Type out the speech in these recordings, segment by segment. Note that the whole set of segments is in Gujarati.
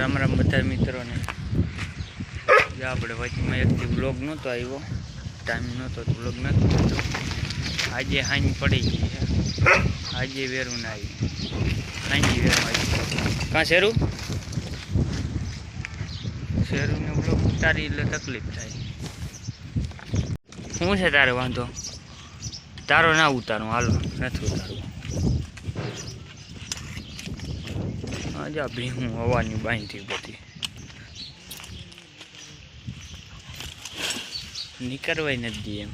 રામ રામ બધા મિત્રોને. આપણે વચમાં એકથી બ્લોગ નહોતો આવ્યો, ટાઈમ નહોતો તો બ્લોગ નહોતો આવ્યો. આજે હાંજ પડી ગઈ છે, આજે વેરું ના આવ્યું, હાંજી વેરું આવ્યું. કાં શેરું શેરુંને બ્લોગ ઉતારી એટલે તકલીફ થાય. શું છે તારે વાંધો? તારો ના ઉતારું, હાલો નથી ઉતારવું. આજા ભીહું હવાની બાંધી બધી નીકળવાય નથી એમ.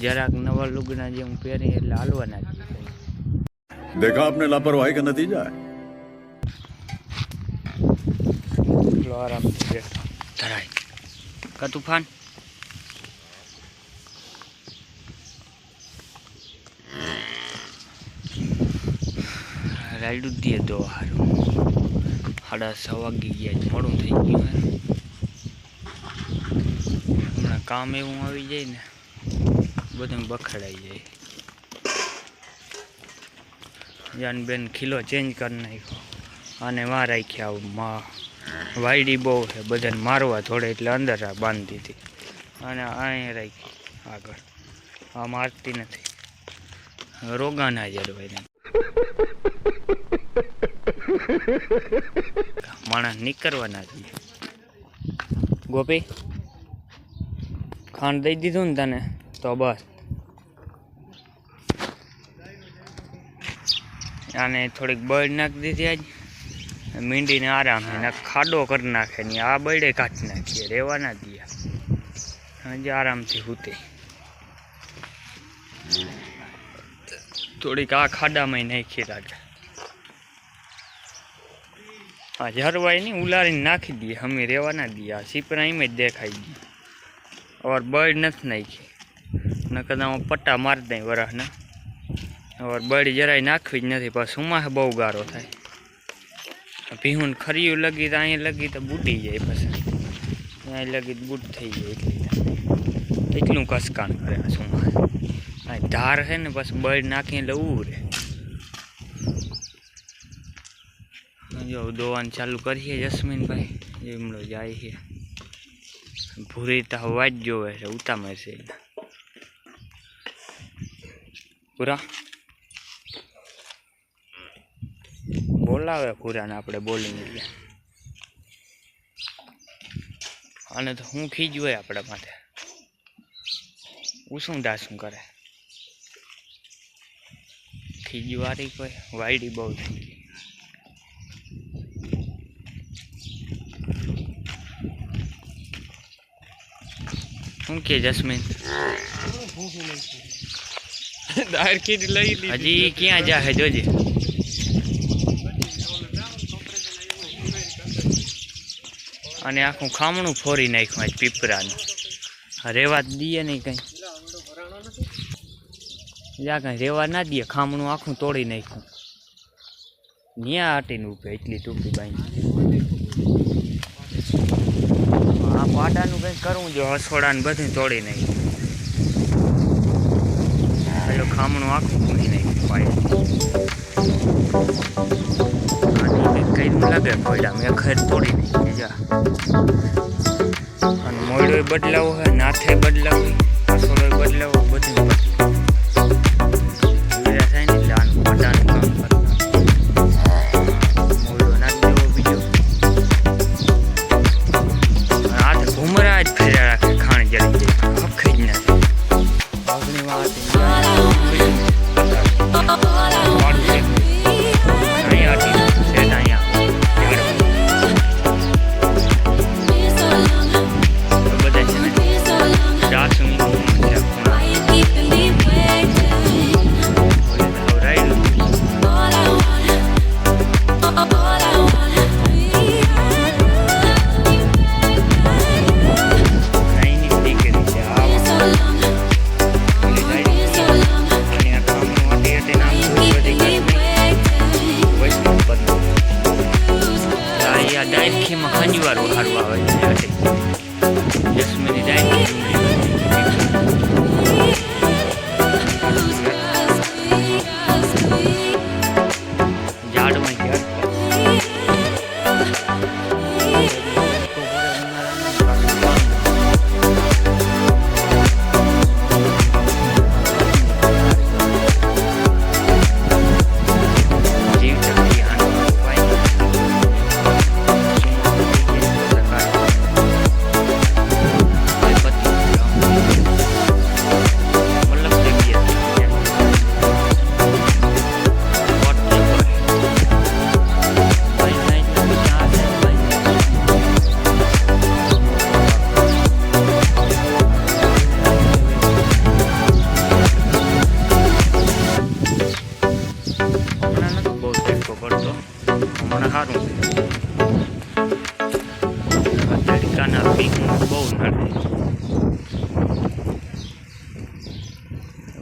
જરાક નવા લુગડા જેમ પહેરી એટલે હાલવાના જ. देखा आपने लापरवाही का नतीजा है. આરામથી બેઠો ધરાય કા તુફાન. રાયડું દે દો હારું. 6:30 વાગી ગયા, મોડું થઈ ગયું. હમણાં કામ એવું આવી જાય ને બધું બખડાઈ જાય. જાનબેન ખીલો ચેન્જ કરી નાખ્યો અને માં રાખ્યા. વાયડી બહુ છે, બધાને મારવા થોડે એટલે અંદર બાંધી હતી અને અહીંયા રાખી આગળ. આ મારતી નથી, રોગાના જરવાય. માણસ નીકળવાના જ. ગોપી ખાંડ દઈ દીધું ને તને તો બસ. આને થોડીક બળ નાખી દીધી આજ, મીંડીને આરામ છે. ખાડો કરી નાખે ને આ બળે કાઢી નાખીએ, રહેવાના દઈએ હજી આરામથી હૂતે. થોડીક આ ખાડામાં નાખી રાખે. આ ઝરવાય નહીં, ઉલારીને નાખી દઈએ, અમે રહેવાના દઈએ. આ સીપરા એમ જ દેખાઈ ગઈ. ઓર બળ નથી નાખી, નકર આમાં પટ્ટા મારી દઈ વરસને. ઓર બળી જરાય નાખવી જ નથી, પછી ઉમાં બહુ ગારો થાય. ભીહું ખરીયું લગી તો અહીંયા લગી તો બૂટી જાય, પછી અહીં લગી તો બૂટ થઈ જાય. એટલું કસકાણ કરે આ સુમા. ધાર છે ને પછી બળ નાખીને એટલે ઉવું રહે. જો દોવાનું ચાલુ કરીએ જસ્મીનભાઈ, એમનો જાય છે. ભૂરી તો હવા જ જોવે છે, ઉતામે છે પૂરા. બોલાવે પૂરાને આપણે બોલિંગ એટલે. અને તો હું ખીજવાય આપણા માટે. ઉસું દાસું કરે ખીજવારી કોઈ વાયડી બહુ થઈ ગઈ. શું કે જસ્મીન? હજી ક્યાં જાહે જોજે. અને આખું ખામણું ફોરી નાખ્યું આજ પીપરાનું. રેવા દઈએ નહીં કંઈ, જ્યાં કંઈ રેવા ના દઈએ. ખામણું આખું તોડી નાખ્યું. ન્યા આટીને ઉભે એટલી ટૂંકી બાંધી. આ પાડાનું કંઈક કરવું જો, હસોડાને બધું તોડી નાખ્યું. પેલું ખામણું આખું પૂરી નાખ્યું પાડે. કઈ લાગે કોયડા મેં ખેર તોડી નાખી જા. અને મોયડો બદલાવો હોય, નાથે બદલાવો, રસોડો બદલાવો, બધું થાય ને એટલે આનું પટાનું કામ કરતા. મોયડો નાખી દેવો બીજો. હાથ ઘુમરા જ ફેર્યા રાખે, ખાણ જડી જાય, હખી જ નાખે. અગ્નિમાં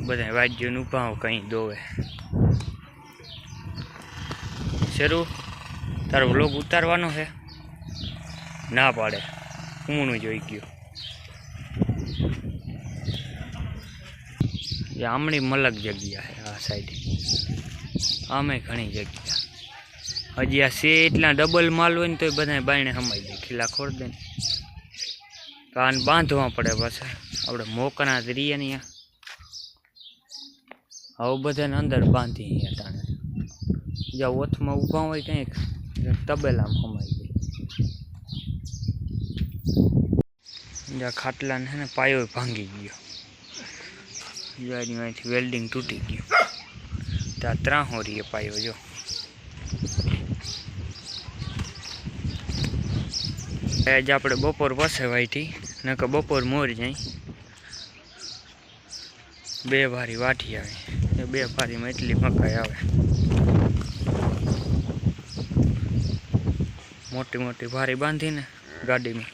બધા વાજ્યોનું ઉભા કંઈ દોવે. શરૂ તારો વ્લોગ ઉતારવાનો છે? ના પાડે, કૂમણું જોઈ ગયો. એ આમણી મલક જગ્યા છે આ સાઈડ, આમે ઘણી જગ્યા. હજી આ છે એટલા ડબલ માલ હોય ને તો બધા બાયણે સમાઈ જાય. ખીલા ખોર દે ને કાન બાંધવા પડે. પાછા આપણે મોકણા જ રહીએ ને આવું બધાને અંદર બાંધી અહીંયા તાણે જ્યાં ઓથમાં ઊભા હોય કંઈક તબેલામાં સમાઈ જાય. જ્યાં ખાટલાને છે ને પાયો ભાંગી ગયો, જ્યાં અહીંથી વેલ્ડિંગ તૂટી ગયું. ત્યાં 3 હોરીએ પાયો જો. આજે આપણે બપોર પાસે વાઈટી નકર બપોર મોર જાય. 2 ભારી વાટી આવે, 2 ભારીમાં એટલી મકાઈ આવે. મોટી મોટી ભારી બાંધીને ગાડીમાં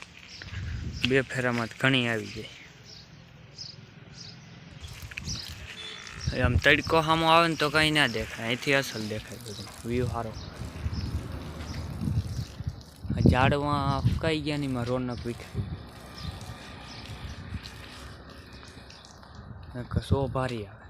2 ફેરામાં ઘણી આવી જાય. આમ તડકો સામો આવે ને તો કંઈ ના દેખાય, અહીંથી અસલ દેખાય બધું વ્યૂ સારો. ઝાડમાં ફૂકાઈ ગયા ને એમાં રોનક વિખાઈ ગઈ. સો ભારી આવે.